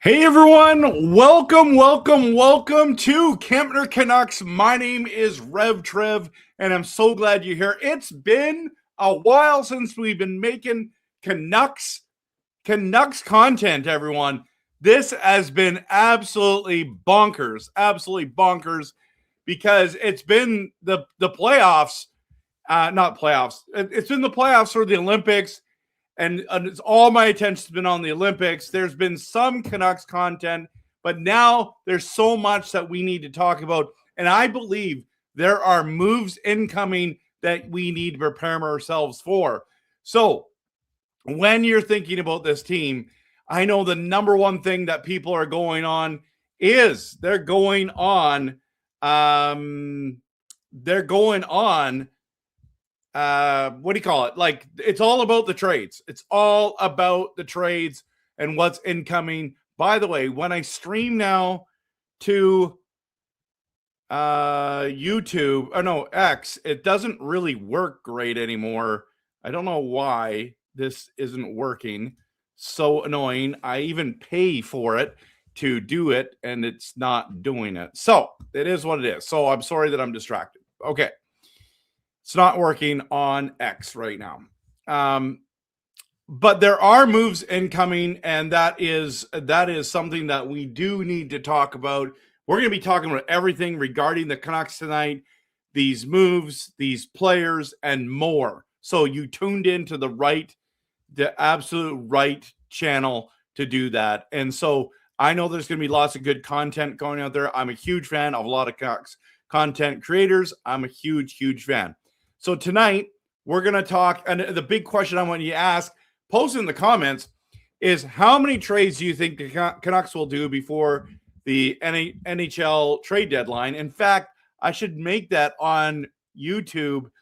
Hey everyone, welcome to Kempner Canucks. My name is RevTrev, and I'm so glad you're here. It's been a while since we've been making Canucks content, everyone. This has been absolutely bonkers, because it's been the playoffs, not playoffs. It's been the playoffs for the Olympics. And it's all my attention's been on the Olympics. There's been some Canucks content, but now there's so much that we need to talk about. And I believe there are moves incoming that we need to prepare ourselves for. So when you're thinking about this team, I know the number one thing that people are going on is they're going on what do you call it? Like, it's all about the trades. It's all about the trades and what's incoming. By the way, when I stream now to YouTube, X, it doesn't really work great anymore. I don't know why this isn't working. So annoying. I even pay for it to do it, and it's not doing it. So it is what it is. So I'm sorry that I'm distracted. Okay. It's not working on X right now. But there are moves incoming, and that is something that we do need to talk about. We're going to be talking about everything regarding the Canucks tonight, these moves, these players, and more. So you tuned into the absolute right channel to do that. And so I know there's going to be lots of good content going out there. I'm a huge fan of a lot of Canucks content creators. I'm a huge fan. So tonight, we're going to talk, and the big question I want you to ask, post in the comments, is how many trades do you think the Canucks will do before the NHL trade deadline? In fact, I should make that on YouTube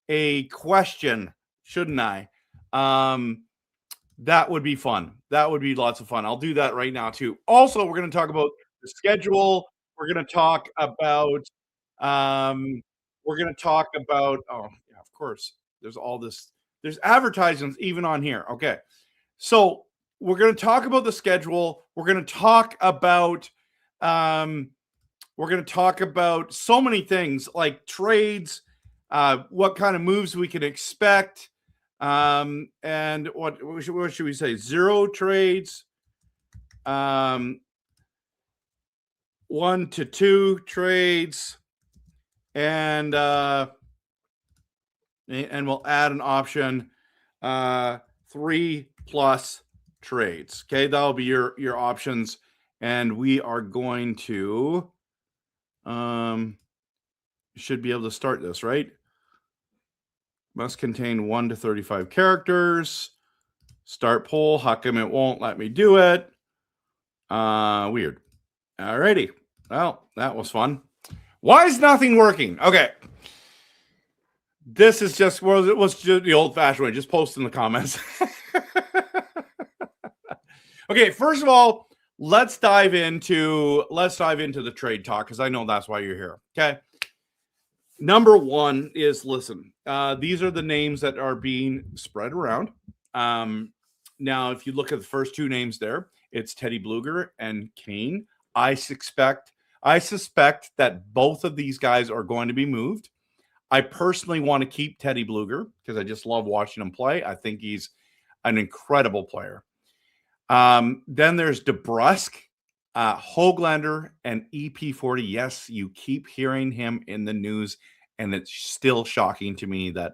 a question, shouldn't I? That would be fun. That would be lots of fun. I'll do that right now, too. Also, we're going to talk about the schedule. We're going to talk about oh, yeah, of course, there's all this, there's advertisements even on here. Okay. So we're going to talk about the schedule. We're going to talk about so many things like trades, what kind of moves we can expect. And what should we say? 0 trades, 1 to 2 trades, and we'll add an option, 3+ trades. Okay, that'll be your options, and we are going to should be able to start this, right? Must contain 1 to 35 characters. Start poll. How come it won't let me do it? Weird. Alrighty. Well, that was fun. Why is nothing working? Okay. This is just, well, it was just the old-fashioned way. Just post in the comments. Okay, first of all, let's dive into the trade talk, because I know that's why you're here. Okay. Number one is, listen, these are the names that are being spread around. Now, if you look at the first 2 names there, it's Teddy Blueger and Kane. I suspect that both of these guys are going to be moved. I personally want to keep Teddy Blueger because I just love watching him play. I think he's an incredible player. Then there's DeBrusk, Höglander, and EP40. Yes, you keep hearing him in the news, and it's still shocking to me that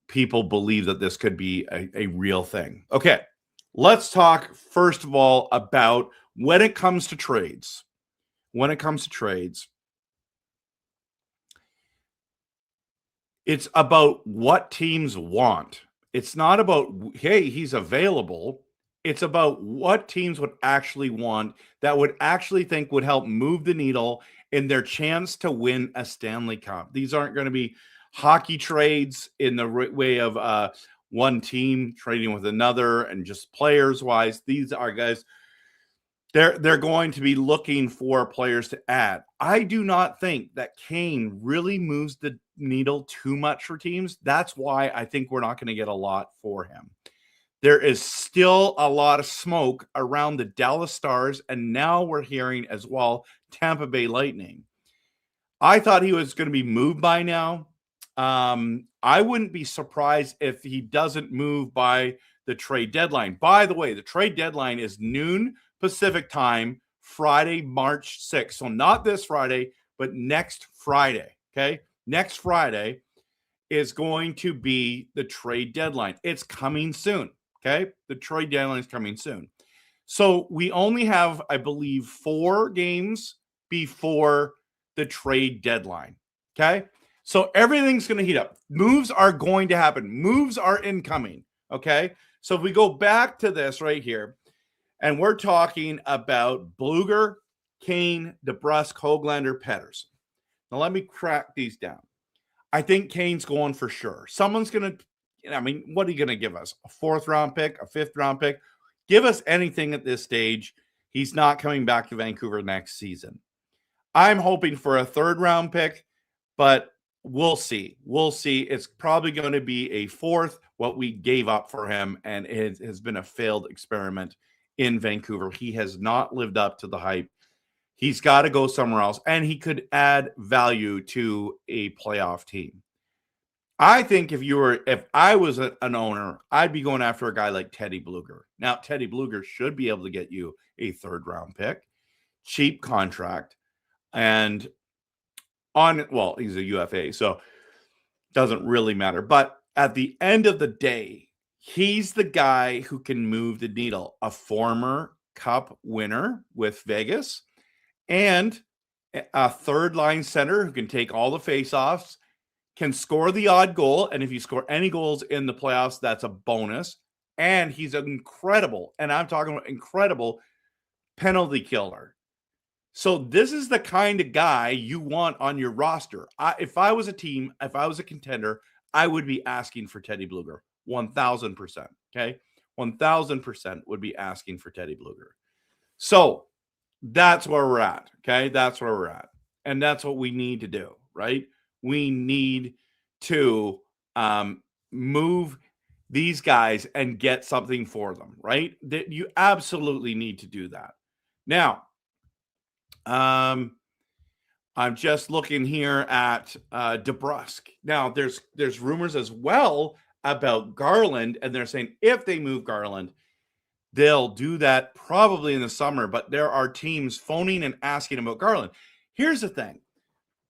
people believe that this could be a real thing. Okay, let's talk first of all about when it comes to trades. It's about what teams want. It's not about, hey, he's available. It's about what teams would actually want, that would actually think would help move the needle in their chance to win a Stanley Cup. These aren't going to be hockey trades in the way of one team trading with another and just players wise. These are guys, they're going to be looking for players to add. I do not think that Kane really moves the needle too much for teams. That's why I think we're not going to get a lot for him. There is still a lot of smoke around the Dallas Stars, and now we're hearing as well Tampa Bay Lightning. I thought he was going to be moved by now. I wouldn't be surprised if he doesn't move by the trade deadline. By the way, the trade deadline is noon Pacific time, Friday, March 6th. So not this Friday, but next Friday. Okay. Next Friday is going to be the trade deadline. It's coming soon. Okay. The trade deadline is coming soon. So we only have, I believe, 4 games before the trade deadline. Okay. So everything's going to heat up. Moves are going to happen. Moves are incoming. Okay. So if we go back to this right here, and we're talking about Blueger, Kane, DeBrusk, Höglander, Pettersson. Now let me crack these down. I think Kane's going for sure. Someone's going to, I mean, what are you going to give us? A 4th round pick, a 5th round pick? Give us anything at this stage. He's not coming back to Vancouver next season. I'm hoping for a 3rd round pick, but we'll see. We'll see. It's probably going to be a 4th, what we gave up for him, and it has been a failed experiment in Vancouver. He has not lived up to the hype. He's got to go somewhere else, and he could add value to a playoff team. I think if I was an owner, I'd be going after a guy like Teddy Blueger. Now, Teddy Blueger should be able to get you a 3rd round pick, cheap contract, and he's a UFA, so doesn't really matter. But at the end of the day, he's the guy who can move the needle. A former Cup winner with Vegas, and a 3rd line center who can take all the faceoffs, can score the odd goal, and if you score any goals in the playoffs, that's a bonus. And he's an incredible, and I'm talking about incredible, penalty killer. So this is the kind of guy you want on your roster. If I was a team, if I was a contender, I would be asking for Teddy Blueger. 1,000%. Okay. 1,000% would be asking for Teddy Blueger. So that's where we're at. Okay. That's where we're at. And that's what we need to do, right? We need to move these guys and get something for them, right? That you absolutely need to do that. Now, I'm just looking here at DeBrusk. Now, there's rumors as well about Garland, and they're saying if they move Garland, they'll do that probably in the summer. But there are teams phoning and asking about Garland. Here's the thing,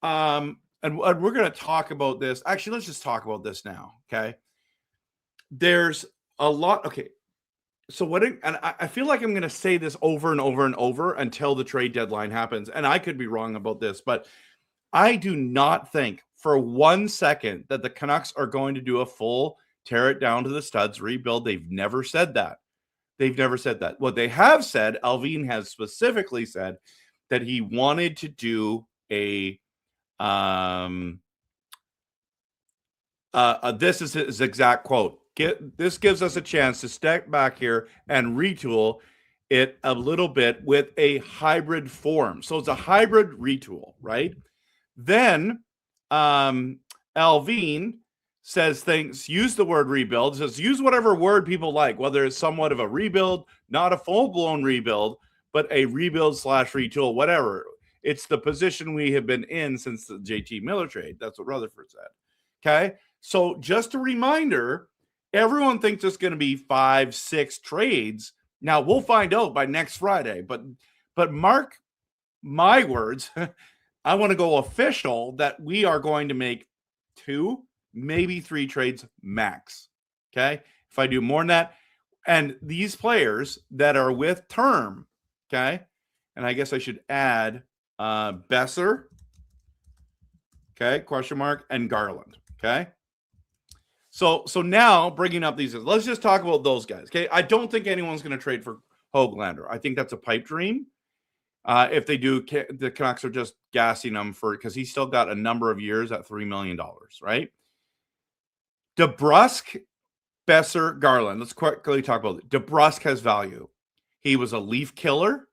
and we're going to talk about this. Actually, let's just talk about this now. Okay, there's a lot. Okay. So and I feel like I'm going to say this over and over and over until the trade deadline happens. And I could be wrong about this, but I do not think for 1 second that the Canucks are going to do a full tear it down to the studs rebuild. They've never said that. They've never said that. What they have said, Alvin has specifically said that he wanted to do this is his exact quote. This gives us a chance to step back here and retool it a little bit with a hybrid form. So it's a hybrid retool, right? Then Alvin says use the word rebuild, says use whatever word people like, whether it's somewhat of a rebuild, not a full-blown rebuild, but a rebuild / retool, whatever. It's the position we have been in since the JT Miller trade. That's what Rutherford said. Okay? So just a reminder, everyone thinks it's going to be 5-6 trades. Now we'll find out by next Friday, but mark my words, I want to go official that we are going to make 2, maybe 3 trades max. Okay. If I do more than that, and these players that are with term, okay. And I guess I should add Besser, okay, question mark, and Garland, okay. So now bringing up these, let's just talk about those guys. Okay. I don't think anyone's going to trade for Höglander. I think that's a pipe dream. If they do, the Canucks are just gassing him because he's still got a number of years at $3 million, right? DeBrusk, Besser, Garland. Let's quickly talk about it. DeBrusk has value. He was a Leaf killer.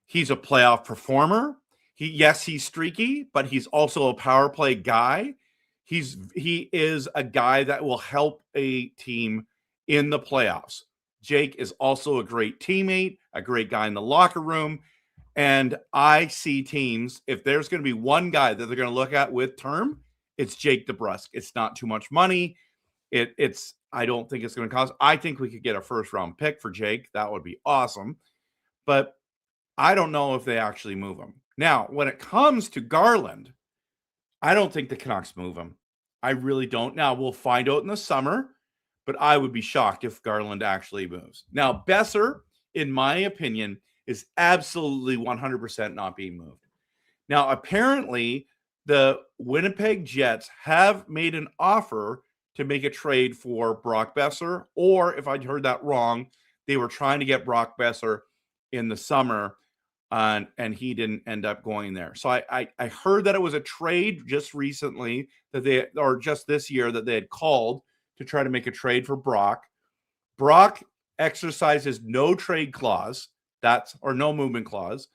He's a playoff performer. He's streaky, but he's also a power play guy. He is a guy that will help a team in the playoffs. Jake is also a great teammate, a great guy in the locker room. And I see teams, if there's going to be one guy that they're going to look at with term, it's Jake DeBrusk. It's not too much money. I don't think it's going to cost. I think we could get a first round pick for Jake. That would be awesome. But I don't know if they actually move him. Now, when it comes to Garland, I don't think the Canucks move him. I really don't. Now, we'll find out in the summer, but I would be shocked if Garland actually moves. Now, Besser, in my opinion, is absolutely 100% not being moved. Now, apparently, the Winnipeg Jets have made an offer to make a trade for Brock Besser, or if I heard that wrong, they were trying to get Brock Besser in the summer, and he didn't end up going there. So I heard that it was a trade just recently or just this year that they had called to try to make a trade for Brock. Brock exercises no trade clause, or no movement clause,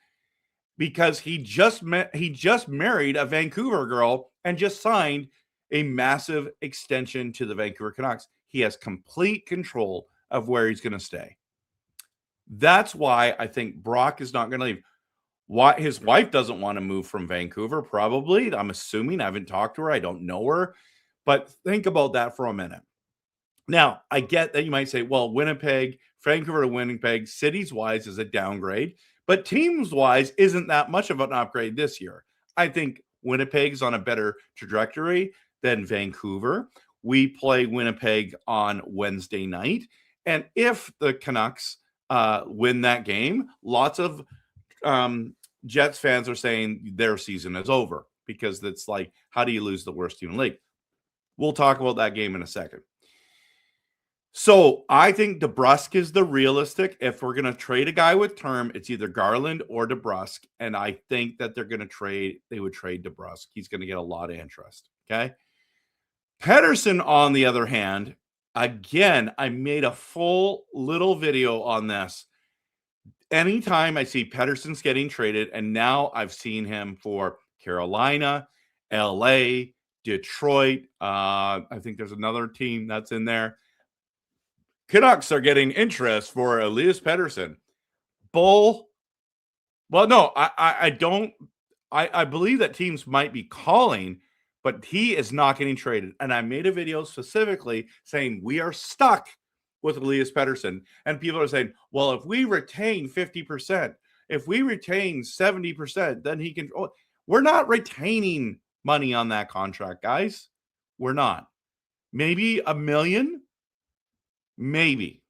because he just married a Vancouver girl and just signed a massive extension to the Vancouver Canucks. He has complete control of where he's going to stay. That's why I think Brock is not going to leave. Why his wife doesn't want to move from Vancouver, probably. I'm assuming. I haven't talked to her. I don't know her. But think about that for a minute. Now, I get that you might say, well, Vancouver to Winnipeg, cities-wise is a downgrade, but teams-wise isn't that much of an upgrade this year. I think Winnipeg's on a better trajectory than Vancouver. We play Winnipeg on Wednesday night, and if the Canucks win that game, lots of Jets fans are saying their season is over because it's like, how do you lose the worst team in the league? We'll talk about that game in a second. So I think DeBrusk is the realistic. If we're going to trade a guy with term, it's either Garland or DeBrusk. And I think that they would trade DeBrusk. He's going to get a lot of interest. Okay. Pettersson, on the other hand, again, I made a full little video on this. Anytime I see Pettersson's getting traded, and now I've seen him for Carolina, LA, Detroit. I think there's another team that's in there. Canucks are getting interest for Elias Pettersson. Well, no, I don't. I believe that teams might be calling, but he is not getting traded. And I made a video specifically saying we are stuck with Elias Pettersson. And people are saying, well, if we retain 50%, if we retain 70%, then he can. Oh, we're not retaining money on that contract, guys. We're not. Maybe $1 million. Maybe,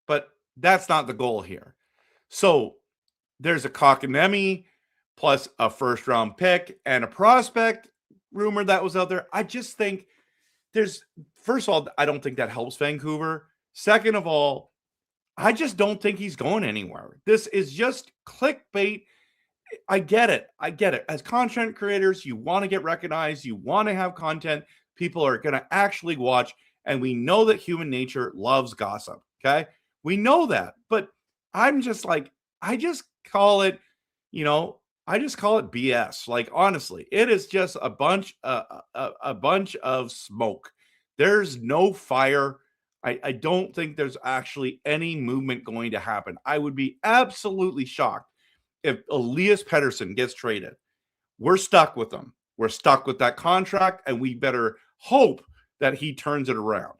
but that's not the goal here. So there's a Kotkaniemi plus a first round pick and a prospect rumor that was out there. I just think first of all, I don't think that helps Vancouver. Second of all, I just don't think he's going anywhere. This is just clickbait. I get it. As content creators, you want to get recognized. You want to have content. People are going to actually watch. And we know that human nature loves gossip, okay? We know that. But I'm just like, I just call it BS. Like, honestly, it is just a bunch of smoke. There's no fire. I don't think there's actually any movement going to happen. I would be absolutely shocked if Elias Pettersson gets traded. We're stuck with him. We're stuck with that contract, and we better hope that he turns it around.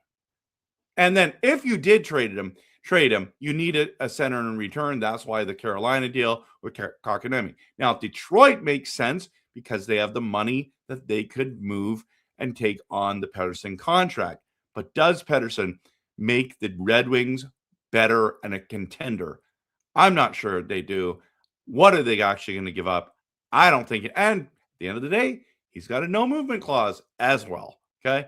And then if you did trade him, you needed a center in return. That's why the Carolina deal with Kotkaniemi. Now, Detroit makes sense because they have the money that they could move and take on the Pettersson contract. But does Pettersson make the Red Wings better and a contender? I'm not sure they do. What are they actually going to give up? I don't think it. And at the end of the day, he's got a no movement clause as well. Okay.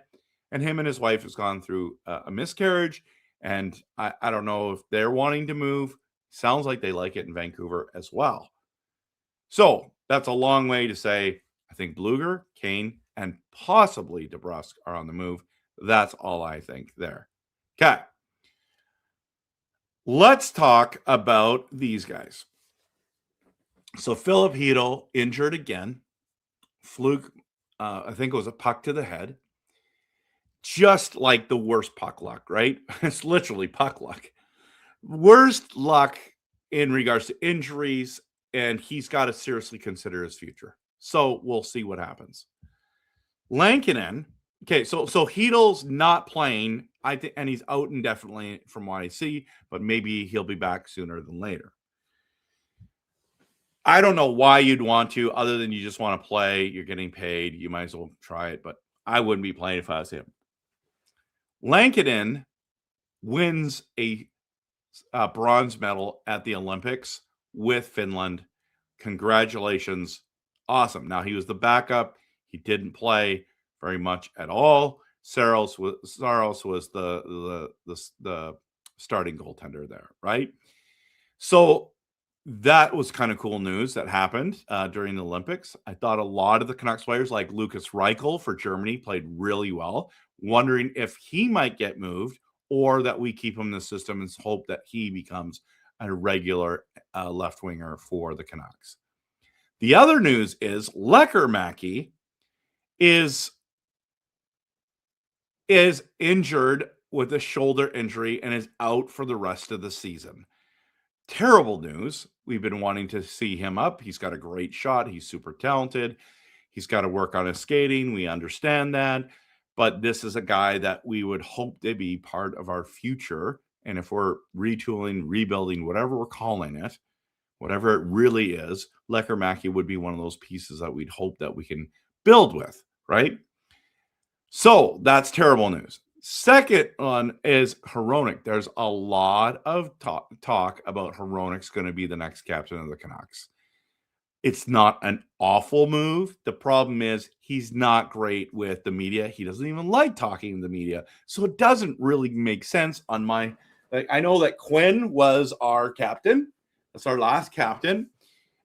And him and his wife has gone through a miscarriage. And I don't know if they're wanting to move. Sounds like they like it in Vancouver as well. So that's a long way to say, I think Bluger, Kane, and possibly DeBrusk are on the move. That's all I think there. Okay. Let's talk about these guys. So Philip Hedl injured again. Fluke, I think it was a puck to the head. just like the worst puck luck, right? It's literally puck luck. Worst luck in regards to injuries, and he's got to seriously consider his future. So we'll see what happens. Lankinen, okay, so Heedle's not playing, I think, and he's out indefinitely from what I see, but maybe he'll be back sooner than later. I don't know why you'd want to, other than you just want to play. You're getting paid. You might as well try it, but I wouldn't be playing if I was him. Lankinen wins a bronze medal at the Olympics with Finland. Congratulations. Awesome. Now, he was the backup. He didn't play very much at all. Saros was the starting goaltender there, right? So that was kind of cool news that happened during the Olympics. I thought a lot of the Canucks players, like Lucas Reichel for Germany, played really well, wondering if he might get moved or that we keep him in the system and hope that he becomes a regular left winger for the Canucks. The other news is Lekkerimäki is injured with a shoulder injury and is out for the rest of the season. Terrible news. We've been wanting to see him up. He's got a great shot. He's super talented. He's got to work on his skating. We understand that. But this is a guy that we would hope to be part of our future. And if we're retooling, rebuilding, whatever we're calling it, whatever it really is, Lekkerimäki would be one of those pieces that we'd hope that we can build with, right? So that's terrible news. Second one is Hronek. There's a lot of talk about Hronek's going to be the next captain of the Canucks. It's not an awful move. The problem is he's not great with the media. He doesn't even like talking to the media. So it doesn't really make sense on my... I know that Quinn was our captain. That's our last captain.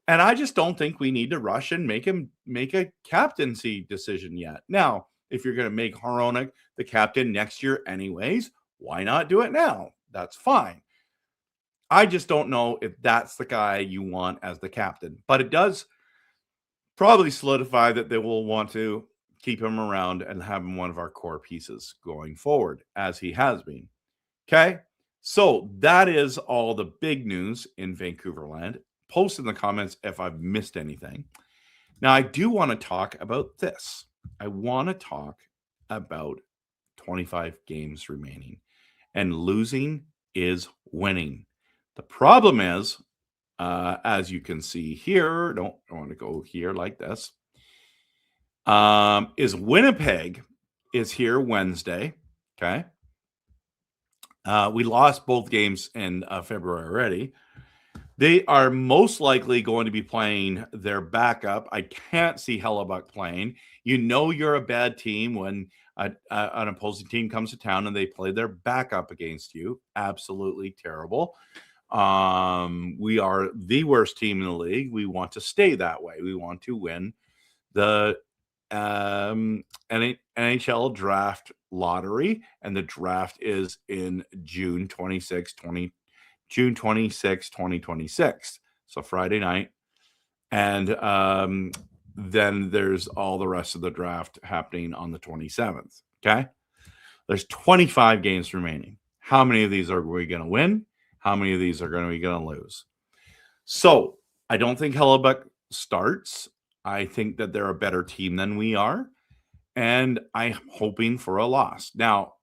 And I just don't think we need to rush and make him make a captaincy decision yet. Now, if you're going to make Hronek the captain next year anyways, why not do it now? That's fine. I just don't know if that's the guy you want as the captain. But it does probably solidify that they will want to keep him around and have him one of our core pieces going forward, as he has been. Okay? So that is all the big news in Vancouver land. Post in the comments if I've missed anything. Now, I do want to talk about this. I want to talk about 25 games remaining, and losing is winning. The problem is, as you can see here, don't want to go here like this, is Winnipeg is here Wednesday. Okay. We lost both games in February already. They are most likely going to be playing their backup. I can't see Hellebuyck playing. You know you're a bad team when an opposing team comes to town and they play their backup against you. Absolutely terrible. We are the worst team in the league. We want to stay that way. We want to win the NHL draft lottery, and the draft is in June 26, 2026. So Friday night. And then there's all the rest of the draft happening on the 27th. Okay. There's 25 games remaining. How many of these are we going to win? How many of these are going to lose? So I don't think Hellebuyck starts. I think that they're a better team than we are. And I'm hoping for a loss. Now,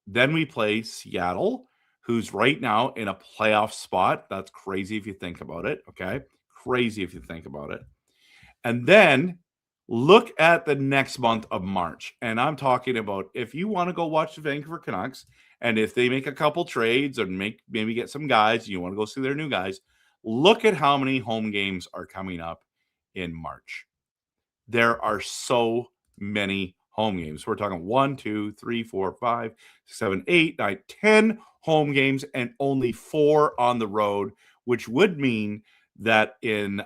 then we play Seattle, who's right now in a playoff spot. That's crazy if you think about it, okay? Crazy if you think about it. And then look at the next month of March. And I'm talking about if you want to go watch the Vancouver Canucks, and if they make a couple trades or maybe get some guys, and you want to go see their new guys, look at how many home games are coming up in March. There are so many home games. We're talking 1, 2, 3, 4, 5, 7, 8, 9, 10 home games and only 4 on the road, which would mean that in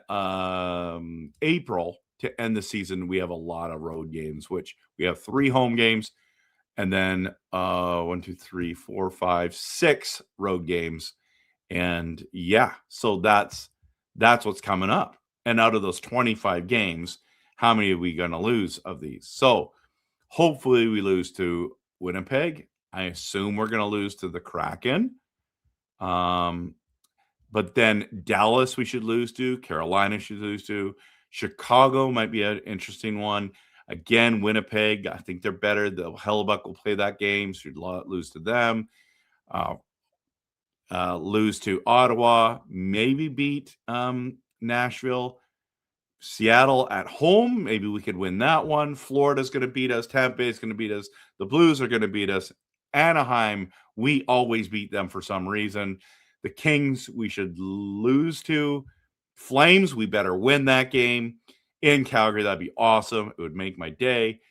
April to end the season, we have a lot of road games, which we have 3 home games and then 1, 2, 3, 4, 5, 6 road games. And yeah, so that's what's coming up. And out of those 25 games, how many are we going to lose of these? So Hopefully we lose to Winnipeg. I assume we're going to lose to the Kraken. But then Dallas we should lose to. Carolina should lose to. Chicago might be an interesting one. Again, Winnipeg, I think they're better. The Hellebuck will play that game. Should lose to them. Lose to Ottawa. Maybe beat Nashville. Seattle at home. Maybe we could win that one. Florida's going to beat us. Tampa is going to beat us. The Blues are going to beat us. Anaheim, we always beat them for some reason. The Kings, we should lose to. Flames, we better win that game. In Calgary, that'd be awesome. It would make my day.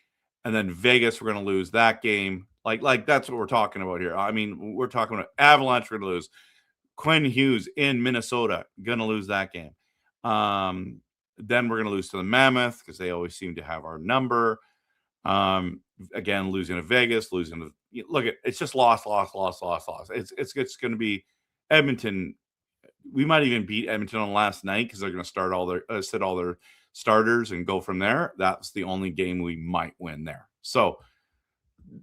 And then Vegas, we're going to lose that game. Like that's what we're talking about here. I mean, we're talking about Avalanche, we're going to lose. Quinn Hughes in Minnesota, going to lose that game. Then we're going to lose to the Mammoth because they always seem to have our number. Again, losing to Vegas, losing to it's just loss. It's going to be Edmonton. We might even beat Edmonton on last night because they're going to start sit all their starters and go from there. That's the only game we might win there. So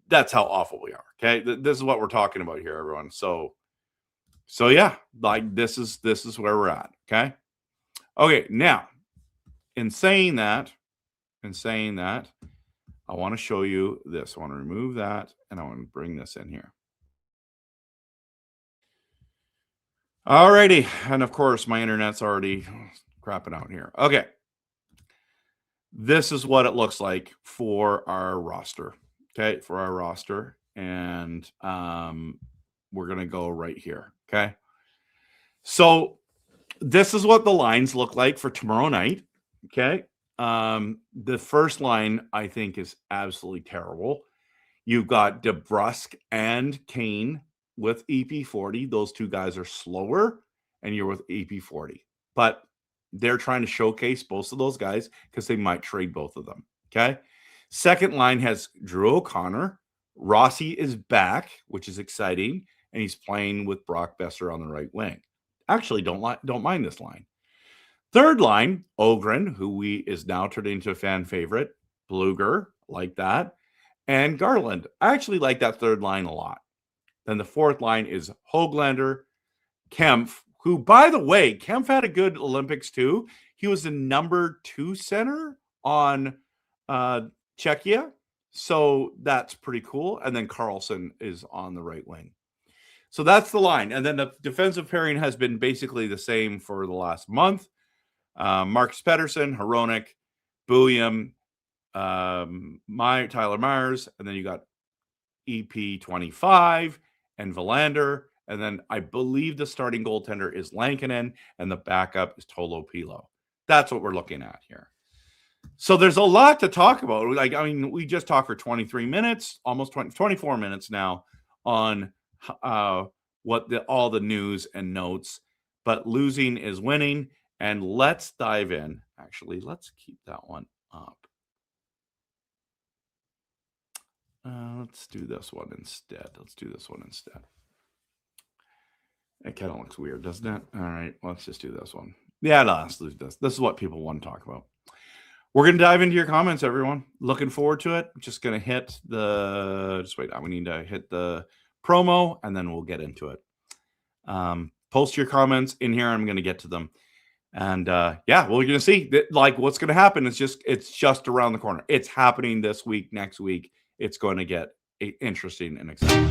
that's how awful we are. Okay, this is what we're talking about here, everyone. So yeah, like this is where we're at. Okay, now. In saying that, I want to show you this. I want to remove that, and I want to bring this in here. Alrighty, and of course, my internet's already crapping out here. Okay, this is what it looks like for our roster. Okay, for our roster, and we're gonna go right here. Okay, so this is what the lines look like for tomorrow night. Okay. The first line I think is absolutely terrible. You've got DeBrusk and Kane with EP40. Those two guys are slower, and you're with EP40. But they're trying to showcase both of those guys because they might trade both of them. Okay. Second line has Drew O'Connor. Rossi is back, which is exciting, and he's playing with Brock Besser on the right wing. Actually, don't mind this line. Third line, Ogren, who is now turned into a fan favorite. Bluger, like that. And Garland. I actually like that third line a lot. Then the fourth line is Höglander, Kempf, who, by the way, Kempf had a good Olympics too. He was the number 2 center on Czechia. So that's pretty cool. And then Carlson is on the right wing. So that's the line. And then the defensive pairing has been basically the same for the last month. Marcus Pettersson, Hronek, Bulliam, Tyler Myers, and then you got EP25 and Verlander, and then I believe the starting goaltender is Lankinen, and the backup is Tolo Pilo. That's what we're looking at here. So there's a lot to talk about. We just talked for 23 minutes, almost 24 minutes now on all the news and notes, but losing is winning. And let's dive in. Actually, let's keep that one up. Let's do this one instead. It kind of looks weird, doesn't it? All right, let's just do this one. Yeah, let's do this. This is what people want to talk about. We're going to dive into your comments, everyone. Looking forward to it. Just going to hit we need to hit the promo, and then we'll get into it. Post your comments in here. I'm going to get to them. And we're going to see that, what's going to happen. It's just around the corner. It's happening this week, next week. It's going to get interesting and exciting.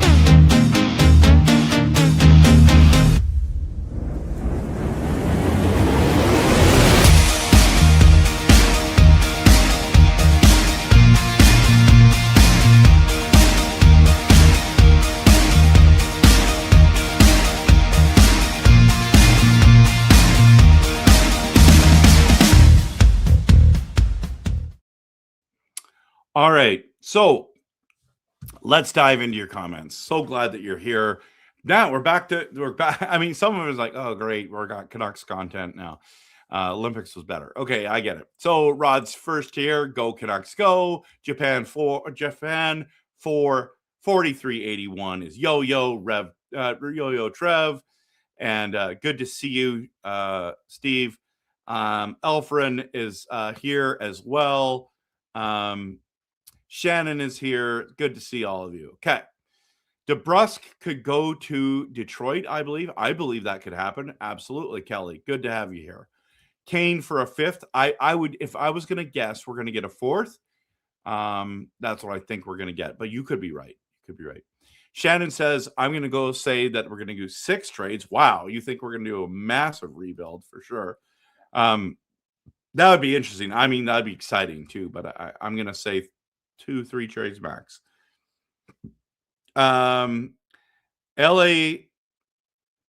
All right, so let's dive into your comments. So glad that you're here. Now we're back. I mean, some of it is like, oh, great, we're got Canucks content now. Olympics was better. Okay, I get it. So Rod's first here. Go Canucks, go. Japan 4381 is RevTrev, and good to see you, Steve. Elfrin is here as well. Shannon is here. Good to see all of you. Okay. DeBrusk could go to Detroit, I believe. I believe that could happen. Absolutely, Kelly. Good to have you here. Kane for a fifth. I would, if I was going to guess, we're going to get a fourth. That's what I think we're going to get. But you could be right. You could be right. Shannon says, I'm going to go say that we're going to do 6 trades. Wow. You think we're going to do a massive rebuild for sure. That would be interesting. I mean, that'd be exciting too. But I'm going to say 2-3 trades max. LA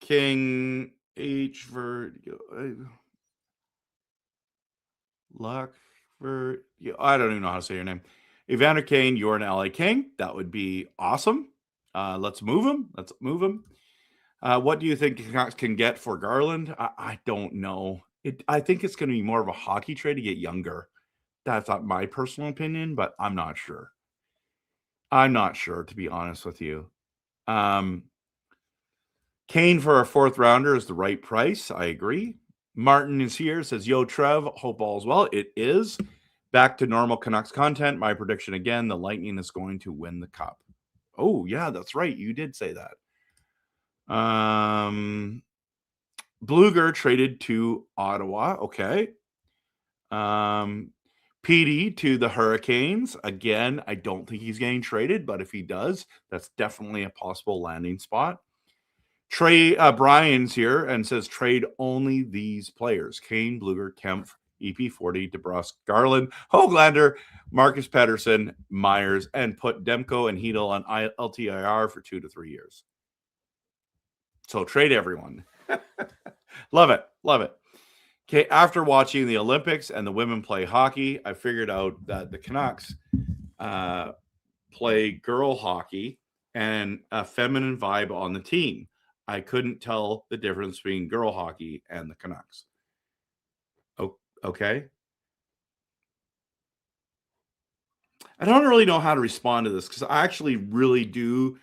King H for Luckford. I don't even know how to say your name. Evander Kane, you're an LA King. That would be awesome. Let's move him. What do you think Canucks can get for Garland? I don't know. I think it's going to be more of a hockey trade to get younger. That's not my personal opinion, but I'm not sure. To be honest with you. Kane for a 4th rounder is the right price. I agree. Martin is here, says, yo, Trev, hope all's well. It is. Back to normal Canucks content. My prediction again, the Lightning is going to win the cup. Oh, yeah, that's right. You did say that. Bluger traded to Ottawa. Okay. PD to the Hurricanes. Again, I don't think he's getting traded, but if he does, that's definitely a possible landing spot. Brian's here and says trade only these players: Kane, Bluger, Kempf, EP40, DeBrusk, Garland, Höglander, Marcus Pettersson, Myers, and put Demko and Hedel on LTIR for 2 to 3 years. So trade everyone. Love it. Okay, after watching the Olympics and the women play hockey, I figured out that the Canucks play girl hockey and a feminine vibe on the team. I couldn't tell the difference between girl hockey and the Canucks. Okay. I don't really know how to respond to this because I actually really do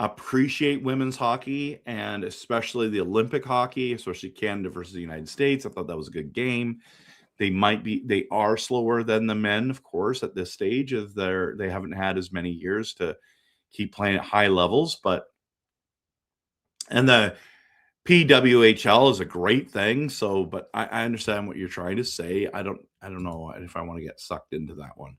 appreciate women's hockey and especially the Olympic hockey, especially Canada versus the United States. I thought that was a good game. They are slower than the men, of course, at this stage of they haven't had as many years to keep playing at high levels, and the PWHL is a great thing. So, but I understand what you're trying to say. I don't know if I want to get sucked into that one.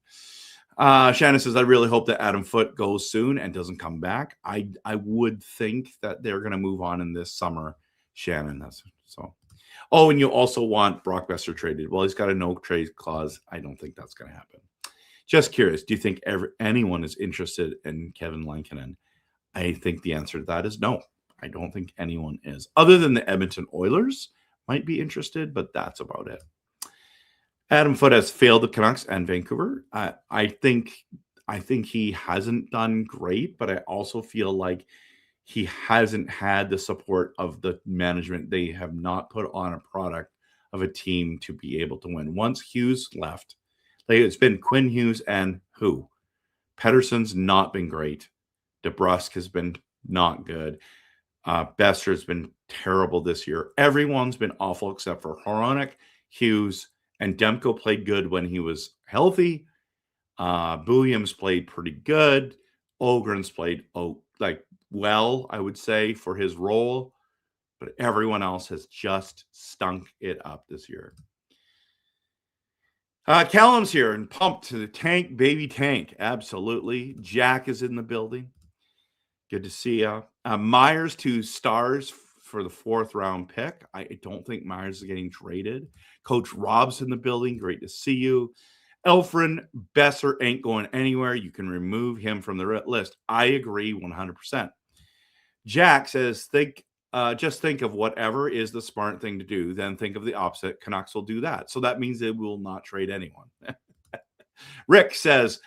Shannon says, I really hope that Adam Foote goes soon and doesn't come back. I would think that they're going to move on in this summer, Shannon. That's so. Oh, and you also want Brock Besser traded. Well, he's got a no trade clause. I don't think that's going to happen. Just curious. Do you think anyone is interested in Kevin Lankinen? I think the answer to that is no. I don't think anyone is. Other than the Edmonton Oilers might be interested, but that's about it. Adam Foote has failed the Canucks and Vancouver. I think he hasn't done great, but I also feel like he hasn't had the support of the management. They have not put on a product of a team to be able to win. Once Hughes left, it's been Quinn Hughes and who? Pettersson's not been great. DeBrusk has been not good. Besser has been terrible this year. Everyone's been awful except for Hronek, Hughes, and Demko played good when he was healthy. Williams played pretty good. Ogren's played well, I would say, for his role. But everyone else has just stunk it up this year. Callum's here and pumped to the tank, baby tank. Absolutely. Jack is in the building. Good to see you. Myers to Stars for the 4th round pick. I don't think Myers is getting traded. Coach Rob's in the building. Great to see you. Elfrin Besser ain't going anywhere. You can remove him from the list. I agree 100%. Jack says, just think of whatever is the smart thing to do. Then think of the opposite. Canucks will do that. So that means they will not trade anyone. Rick says,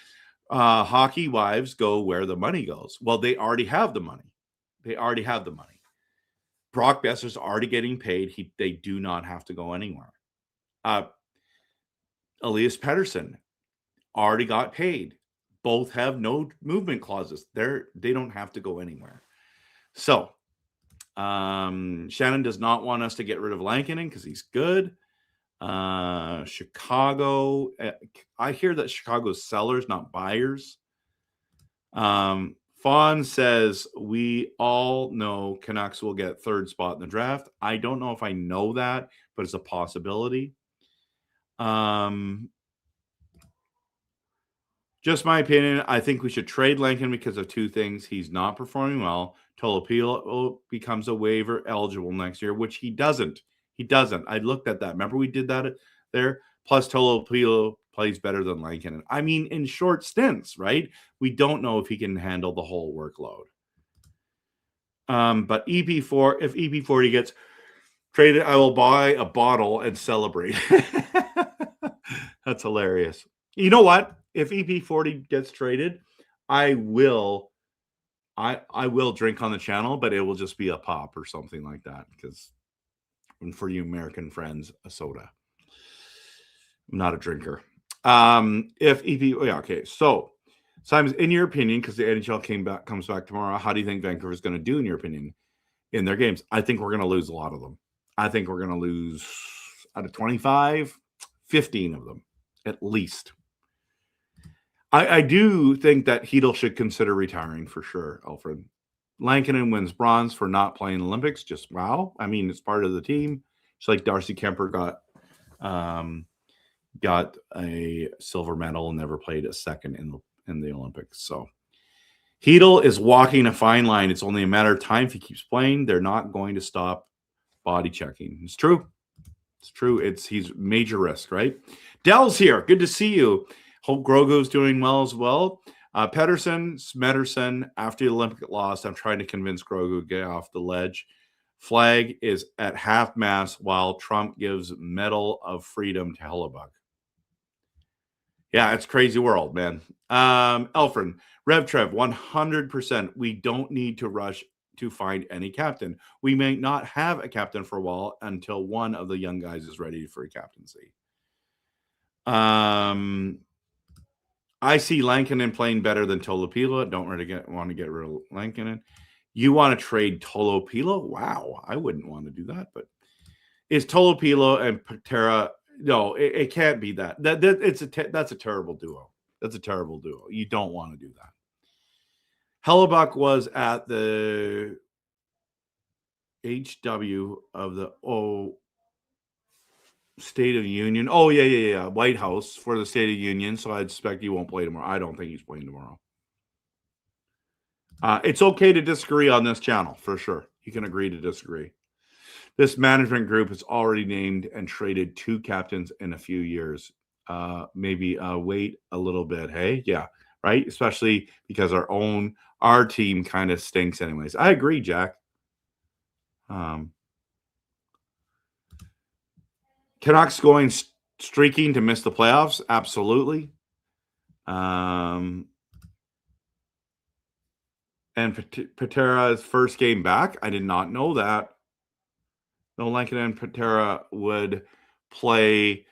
hockey wives go where the money goes. Well, they already have the money. Brock Besser's already getting paid. They do not have to go anywhere. Elias Pettersson already got paid. Both have no movement clauses. They don't have to go anywhere. So Shannon does not want us to get rid of Lankinen because he's good. Chicago. I hear that Chicago's sellers, not buyers. Fawn says, we all know Canucks will get third spot in the draft. I don't know if I know that, but it's a possibility. Just my opinion. I think we should trade Lincoln because of two things. He's not performing well. Tolopilo becomes a waiver eligible next year, which he doesn't. He doesn't. I looked at that. Remember we did that there? Plus Tolopilo plays better than Lincoln. I mean, in short stints, right? We don't know if he can handle the whole workload. But EP4, if EP40 gets traded, I will buy a bottle and celebrate. That's hilarious. You know what? If EP40 gets traded, I will drink on the channel, but it will just be a pop or something like that. Because for you American friends, a soda. I'm not a drinker. If EP, yeah, okay. So, Simon, in your opinion, because the NHL comes back tomorrow, how do you think Vancouver is going to do, in your opinion, in their games? I think we're going to lose a lot of them. I think we're going to lose out of 25, 15 of them at least. I do think that Hedl should consider retiring for sure, Alfred. Lankinen wins bronze for not playing Olympics. Just wow. I mean, it's part of the team. It's like Darcy Kemper got a silver medal and never played a second in the Olympics. So Hedl is walking a fine line. It's only a matter of time if he keeps playing. They're not going to stop body checking. It's true. It's true. He's major risk, right? Dell's here. Good to see you. Hope Grogu's doing well as well. Smederson, after the Olympic loss, I'm trying to convince Grogu to get off the ledge. Flag is at half-mast while Trump gives Medal of Freedom to Hellebuck. Yeah, it's crazy world, man. Elfrin, RevTrev, 100%. We don't need to rush to find any captain. We may not have a captain for a while until one of the young guys is ready for a captaincy. I see Lankinen playing better than Tolopilo. Don't really want to get rid of Lankinen. You want to trade Tolopilo? Wow, I wouldn't want to do that. But is Tolopilo and Patera? No, it can't be that. That's a terrible duo. That's a terrible duo. You don't want to do that. Hellebuck was at the HW of the State of the Union. Oh, yeah. White House for the State of the Union. So I expect he won't play tomorrow. I don't think he's playing tomorrow. It's okay to disagree on this channel, for sure. You can agree to disagree. This management group has already named and traded 2 captains in a few years. Maybe wait a little bit. Hey, yeah, right? Especially because our team kind of stinks anyways. I agree, Jack. Canucks going streaking to miss the playoffs? Absolutely. And Patera's first game back? I did not know that. No, Lankinen and Patera would play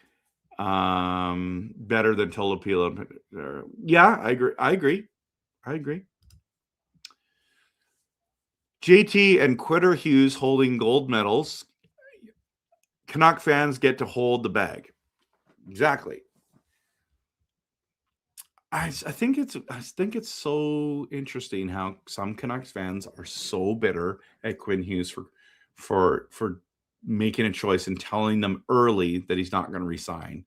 better than Tolopilo. Yeah, I agree. JT and Quitter Hughes holding gold medals. Canuck fans get to hold the bag. Exactly. I think it's so interesting how some Canucks fans are so bitter at Quinn Hughes for making a choice and telling them early that he's not going to resign,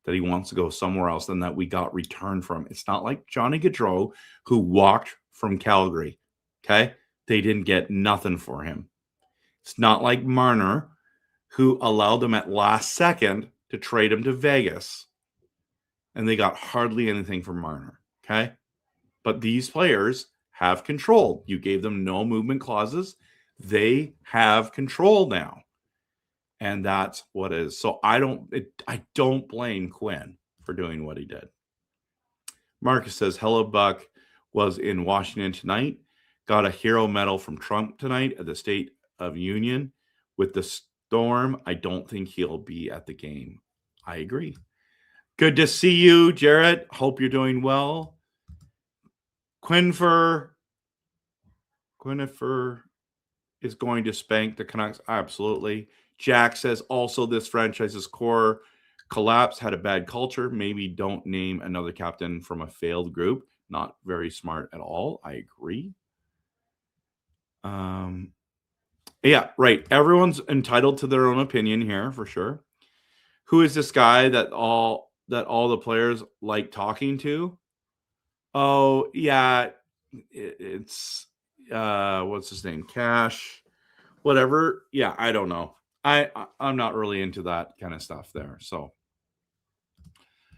that he wants to go somewhere else, and that we got return from. It's not like Johnny Gaudreau, who walked from Calgary. Okay, they didn't get nothing for him. It's not like Marner, who allowed them at last second to trade him to Vegas, and they got hardly anything from Marner, okay? But these players have control. You gave them no movement clauses. They have control now, and that's what it is. So I don't blame Quinn for doing what he did. Marcus says, Hellebuck was in Washington tonight, got a hero medal from Trump tonight at the State of Union. With the Storm, I don't think he'll be at the game. I agree. Good to see you, Jarrett. Hope you're doing well. Quinnifer is going to spank the Canucks. Absolutely. Jack says, also this franchise's core collapse had a bad culture. Maybe don't name another captain from a failed group. Not very smart at all. I agree. Yeah, right. Everyone's entitled to their own opinion here for sure. Who is this guy that all the players like talking to? Oh, yeah. It's what's his name? Cash. Whatever. Yeah, I don't know. I'm not really into that kind of stuff there. So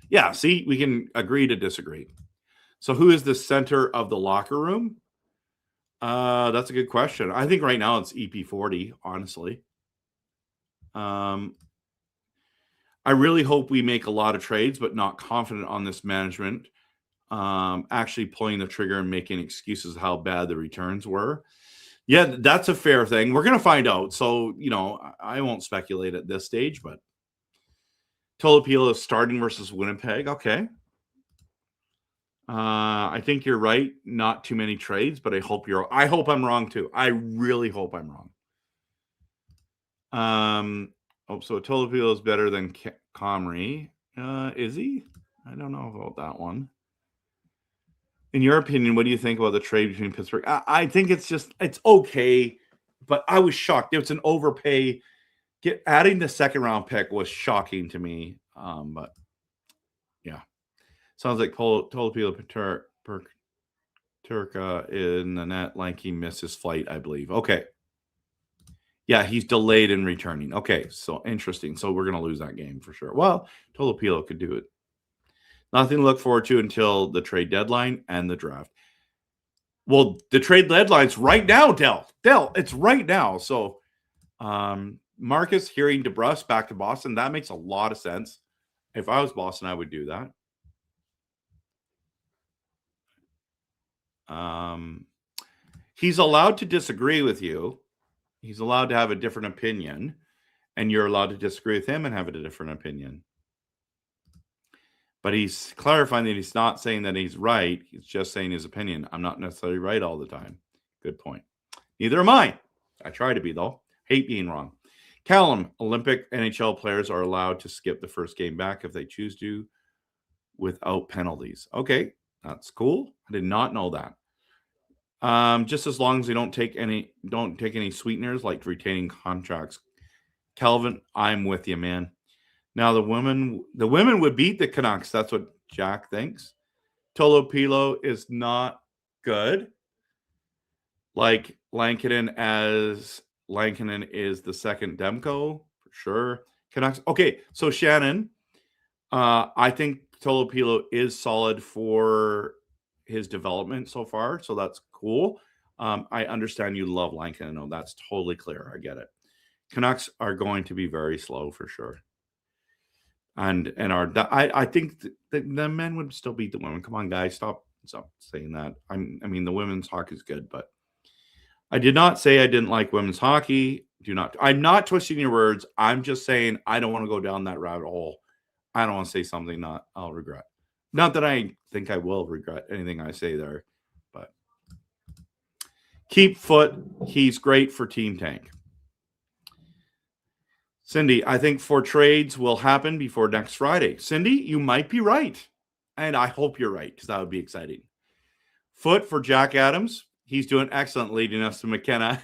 yeah, see, we can agree to disagree. So who is the center of the locker room? That's a good question. I think right now it's EP40, honestly. I really hope we make a lot of trades, but not confident on this management actually pulling the trigger and making excuses how bad the returns were. Yeah, that's a fair thing. We're going to find out. So, I won't speculate at this stage, but Tolopilo is starting versus Winnipeg. Okay. I think you're right. Not too many trades, but I hope I'm wrong too. I really hope I'm wrong. So Tolopilo is better than Comrie. Is he? I don't know about that one. In your opinion, what do you think about the trade between Pittsburgh? I think it's okay, but I was shocked. It's an overpay. Adding the second round pick was shocking to me. But yeah, sounds like Tolopilo Turka in the net. Lanky missed his flight, I believe. Okay. Yeah, he's delayed in returning. Okay, so interesting. So we're going to lose that game for sure. Well, Tolopilo could do it. Nothing to look forward to until the trade deadline and the draft. Well, the trade deadline's right now, Dell. It's right now. So Marcus hearing DeBrus back to Boston, that makes a lot of sense. If I was Boston, I would do that. He's allowed to disagree with you. He's allowed to have a different opinion, and you're allowed to disagree with him and have a different opinion. But he's clarifying that he's not saying that he's right. He's just saying his opinion. I'm not necessarily right all the time. Good point. Neither am I. I try to be, though. Hate being wrong. Callum, Olympic NHL players are allowed to skip the first game back if they choose to without penalties. Okay, that's cool. I did not know that. Just as long as they don't take any sweeteners like retaining contracts. Calvin, I'm with you, man. Now the women would beat the Canucks. That's what Jack thinks. Tolopilo is not good. Like Lankinen is the second Demko for sure. Canucks. Okay, so Shannon, I think Tolopilo is solid for his development so far, so that's cool. I understand you love Lankinen. No, that's totally clear. I get it. Canucks are going to be very slow for sure. I think the men would still beat the women. Come on, guys, stop saying that. I mean, the women's hockey is good, but I did not say I didn't like women's hockey. I'm not twisting your words. I'm just saying I don't want to go down that rabbit hole. I don't want to say something I'll regret. Not that I think I will regret anything I say there, but keep Foot. He's great for Team Tank. Cindy, I think 4 trades will happen before next Friday. Cindy, you might be right. And I hope you're right, because that would be exciting. Foot for Jack Adams. He's doing excellent leading us to McKenna.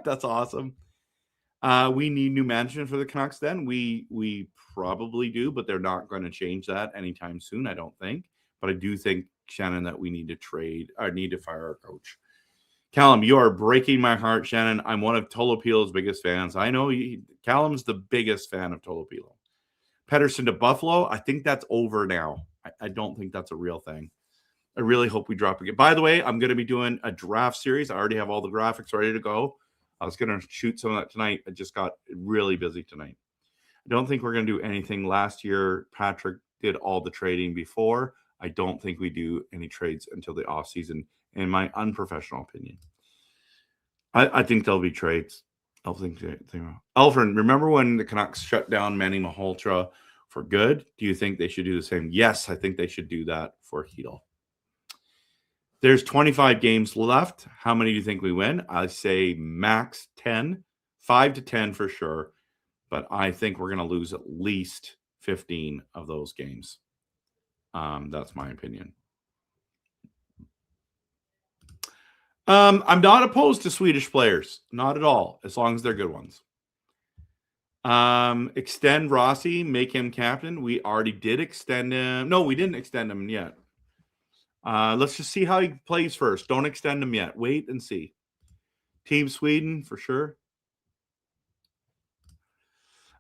That's awesome. We need new management for the Canucks then. We probably do, but they're not going to change that anytime soon, I don't think. But I do think, Shannon, that we need to fire our coach. Callum, you are breaking my heart, Shannon. I'm one of Tolopilo's biggest fans. I know Callum's the biggest fan of Tolopilo. Pettersson to Buffalo, I think that's over now. I don't think that's a real thing. I really hope we drop again. By the way, I'm going to be doing a draft series. I already have all the graphics ready to go. I was going to shoot some of that tonight. I just got really busy tonight. I don't think we're going to do anything. Last year, Patrick did all the trading before. I don't think we do any trades until the offseason, in my unprofessional opinion. I think there'll be trades. Alfred, remember when the Canucks shut down Manny Malhotra for good? Do you think they should do the same? Yes, I think they should do that for Hedel. There's 25 games left. How many do you think we win? I say max 10, 5 to 10 for sure. but I think we're going to lose at least 15 of those games. That's my opinion. I'm not opposed to Swedish players, not at all, as long as they're good ones. Extend Rossi, make him captain. We already did extend him. No, we didn't extend him yet. Let's just see how he plays first. Don't extend him yet. Wait and see. Team Sweden for sure.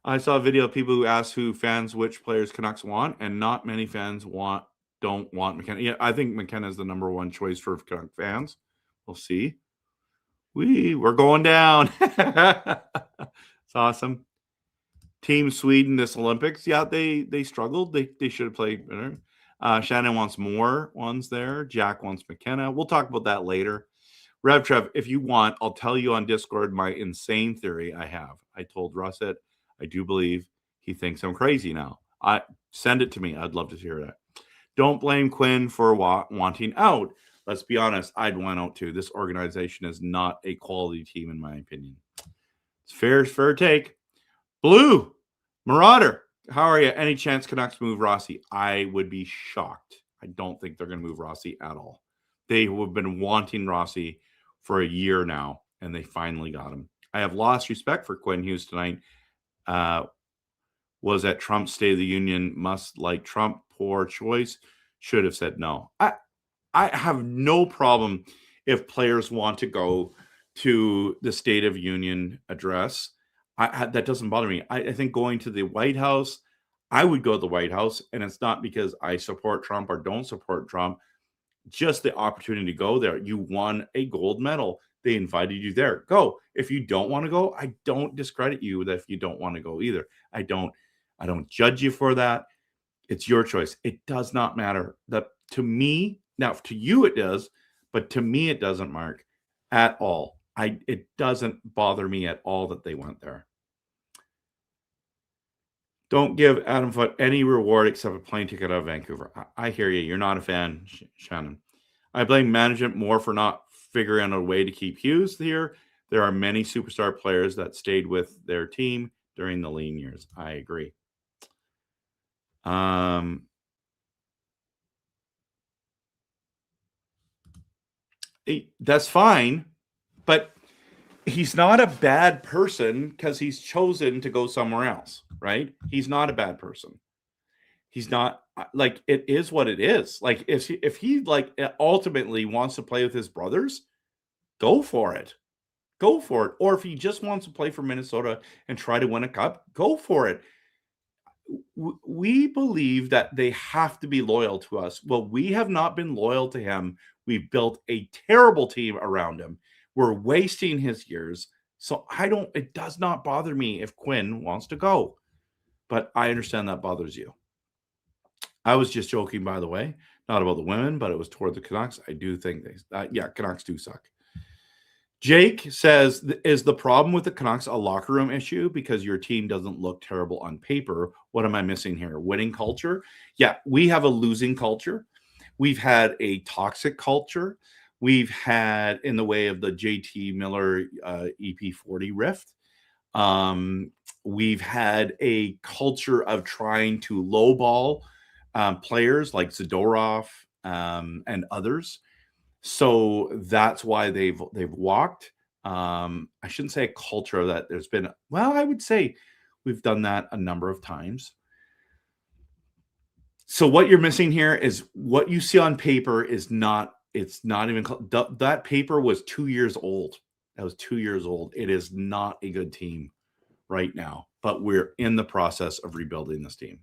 I saw a video of people who asked who fans which players Canucks want, and not many fans don't want McKenna. Yeah, I think McKenna is the number one choice for Canuck fans. We'll see. We're going down. It's awesome. Team Sweden this Olympics. Yeah, they struggled. They should have played better. Shannon wants more ones there. Jack wants McKenna. We'll talk about that later. RevTrev, if you want, I'll tell you on Discord my insane theory I have. I told Russ it. I do believe he thinks I'm crazy now. Send it to me. I'd love to hear that. Don't blame Quinn for wanting out. Let's be honest. I'd want out too. This organization is not a quality team, in my opinion. It's fair take. Blue Marauder, how are you? Any chance Canucks move Rossi? I would be shocked. I don't think they're going to move Rossi at all. They have been wanting Rossi for a year now, and they finally got him. I have lost respect for Quinn Hughes tonight. Was at Trump's State of the Union. Must like Trump. Poor choice. Should have said no. I have no problem if players want to go to the State of Union address. That doesn't bother me. I think going to the White House, I would go to the White House, and it's not because I support Trump or don't support Trump. Just the opportunity to go there. You won a gold medal. They invited you there. Go. If you don't want to go, I don't discredit you if you don't want to go either. I don't judge you for that. It's your choice. It does not matter. That to me, now to you it does, but to me it doesn't, Mark, at all. It doesn't bother me at all that they went there. Don't give Adam Foote any reward except a plane ticket out of Vancouver. I hear you. You're not a fan, Shannon. I blame management more for not figuring out a way to keep Hughes here. There are many superstar players that stayed with their team during the lean years. I agree. That's fine, but he's not a bad person because he's chosen to go somewhere else, right? He's not a bad person. He's not, like, it is what it is. Like, if he like ultimately wants to play with his brothers, go for it. Go for it. Or if he just wants to play for Minnesota and try to win a cup, go for it. We believe that they have to be loyal to us. Well, we have not been loyal to him. We've built a terrible team around him. We're wasting his years. So it does not bother me if Quinn wants to go. But I understand that bothers you. I was just joking, by the way, not about the women, but it was toward the Canucks. I do think Canucks do suck. Jake says, is the problem with the Canucks a locker room issue because your team doesn't look terrible on paper? What am I missing here? Winning culture? Yeah, we have a losing culture. We've had a toxic culture. We've had in the way of the JT Miller EP40 rift. We've had a culture of trying to lowball players like Zadorov and others. So that's why they've walked. I shouldn't say a culture of that. There's been, well, I would say we've done that a number of times. So what you're missing here is what you see on paper is not, it's not even, that paper was 2 years old. That was 2 years old. It is not a good team right now, but we're in the process of rebuilding this team.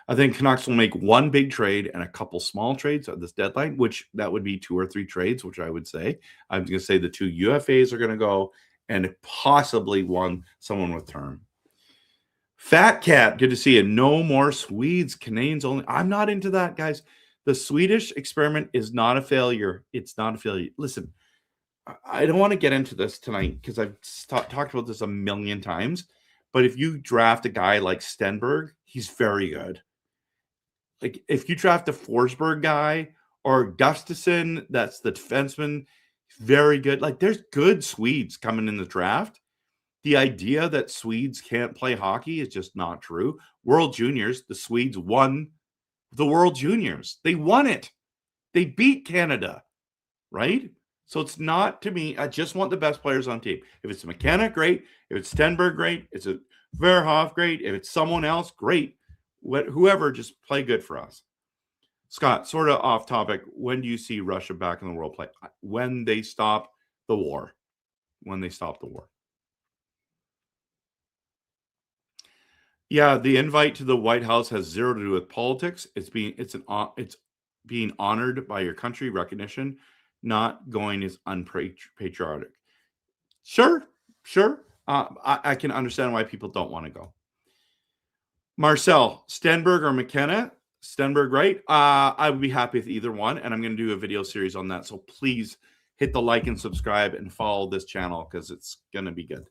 I think Canucks will make one big trade and a couple small trades at this deadline, which that would be 2 or 3 trades, which I would say. I'm going to say the 2 UFAs are going to go and possibly someone with term. Fat Cat, good to see you. No more Swedes, Canadians only. I'm not into that, guys. The Swedish experiment is not a failure. It's not a failure. Listen, I don't want to get into this tonight because I've talked about this a million times. But if you draft a guy like Stenberg, he's very good. Like if you draft a Forsberg guy or Gustafsson, that's the defenseman, very good. Like there's good Swedes coming in the draft. The idea that Swedes can't play hockey is just not true. World Juniors, the Swedes won the World Juniors. They won it. They beat Canada, right? So it's not, to me, I just want the best players on team. If it's McKenna, great. If it's Stenberg, great. If it's a Verhoff, great. If it's someone else, great. Whoever, just play good for us. Scott, sort of off topic, when do you see Russia back in the world play? When they stop the war. When they stop the war. Yeah, the invite to the White House has zero to do with politics. It's being honored by your country, recognition. Not going is unpatriotic. Sure. I can understand why people don't want to go. Marcel, Stenberg or McKenna? Stenberg, right? I would be happy with either one, and I'm going to do a video series on that. So please hit the like and subscribe and follow this channel because it's going to be good.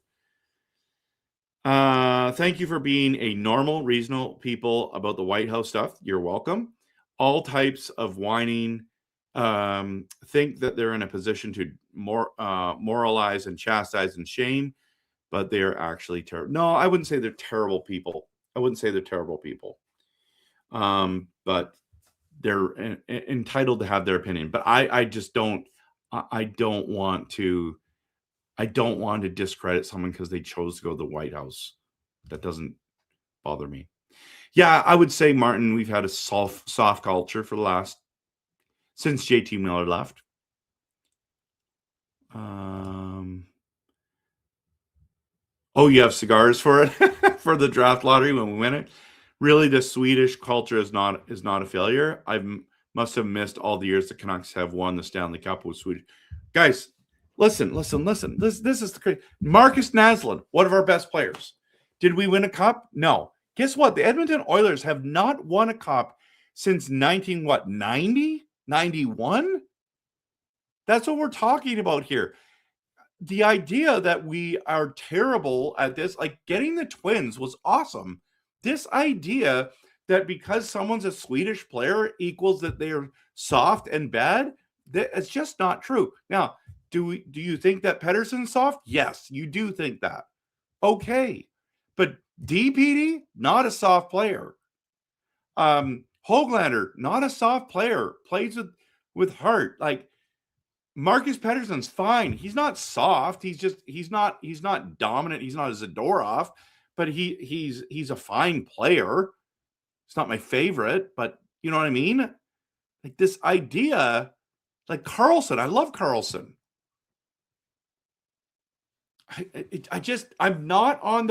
Thank you for being a normal, reasonable people about the White House stuff. You're welcome. All types of whining think that they're in a position to moralize and chastise and shame, but they are actually terrible. No, I wouldn't say they're terrible people. But they're entitled to have their opinion. But I just don't. I don't want to discredit someone because they chose to go to the White House. That doesn't bother me. Yeah, I would say, Martin, we've had a soft culture for the since JT Miller left. Oh, you have cigars for it for the draft lottery when we win it. Really, the Swedish culture is not a failure. I must have missed all the years the Canucks have won the Stanley Cup with Sweden. Guys, listen. This is the crazy. Marcus Naslund, one of our best players. Did we win a cup? No. Guess what? The Edmonton Oilers have not won a cup since 90? 91? That's what we're talking about here. The idea that we are terrible at this, like getting the Twins was awesome. This idea that because someone's a Swedish player equals that they're soft and bad, it's just not true. Now, do you think that Pettersson's soft? Yes, you do think that. Okay. But DPD, not a soft player. Höglander, not a soft player. Plays with heart. Like Marcus Pettersson's fine. He's not soft. He's not dominant. He's not a Zadorov, but he's a fine player. It's not my favorite, but you know what I mean? Like this idea, like Carlson. I love Carlson. I'm not on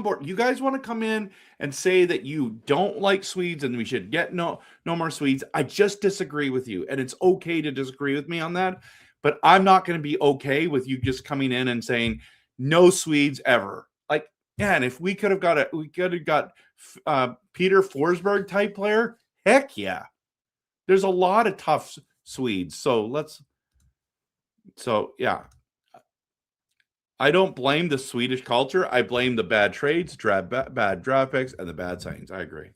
board. You guys want to come in and say that you don't like Swedes and we should get no more Swedes. I just disagree with you, and it's okay to disagree with me on that. But I'm not going to be okay with you just coming in and saying no Swedes ever. Like, man, if we could have got Peter Forsberg type player, heck yeah. There's a lot of tough Swedes, so yeah. I don't blame the Swedish culture. I blame the bad trades, bad draft picks, and the bad signings. I agree.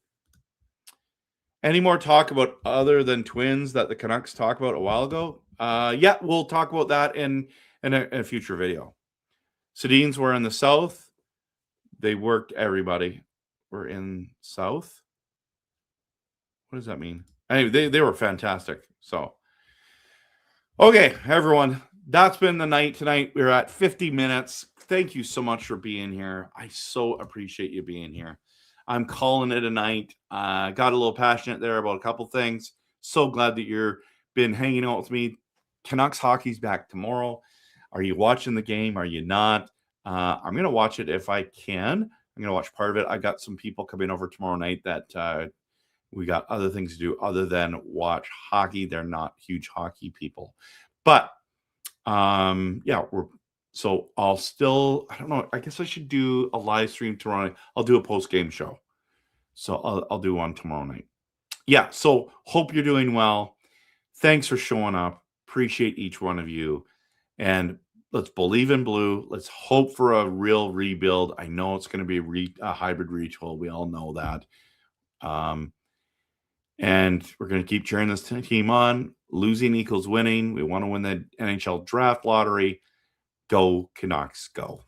Any more talk about other than Twins that the Canucks talked about a while ago? Yeah, we'll talk about that in a future video. Sedins were in the South. They worked everybody. We're in South. What does that mean? Anyway, they were fantastic. So, okay, everyone. That's been the night tonight. We're at 50 minutes. Thank you so much for being here. I so appreciate you being here. I'm calling it a night. Got a little passionate there about a couple things. So glad that you've been hanging out with me. Canucks hockey's back tomorrow. Are you watching the game? Are you not? I'm going to watch it if I can. I'm going to watch part of it. I got some people coming over tomorrow night that we got other things to do other than watch hockey. They're not huge hockey people. But yeah, I'll still, I don't know, I guess I should do a live stream tomorrow night. I'll do a post-game show. So I'll do one tomorrow night. Yeah, so hope you're doing well. Thanks for showing up. Appreciate each one of you. And let's believe in blue. Let's hope for a real rebuild. I know it's going to be a hybrid retool. We all know that. And we're going to keep cheering this team on. Losing equals winning. We want to win the NHL draft lottery. Go Canucks, go.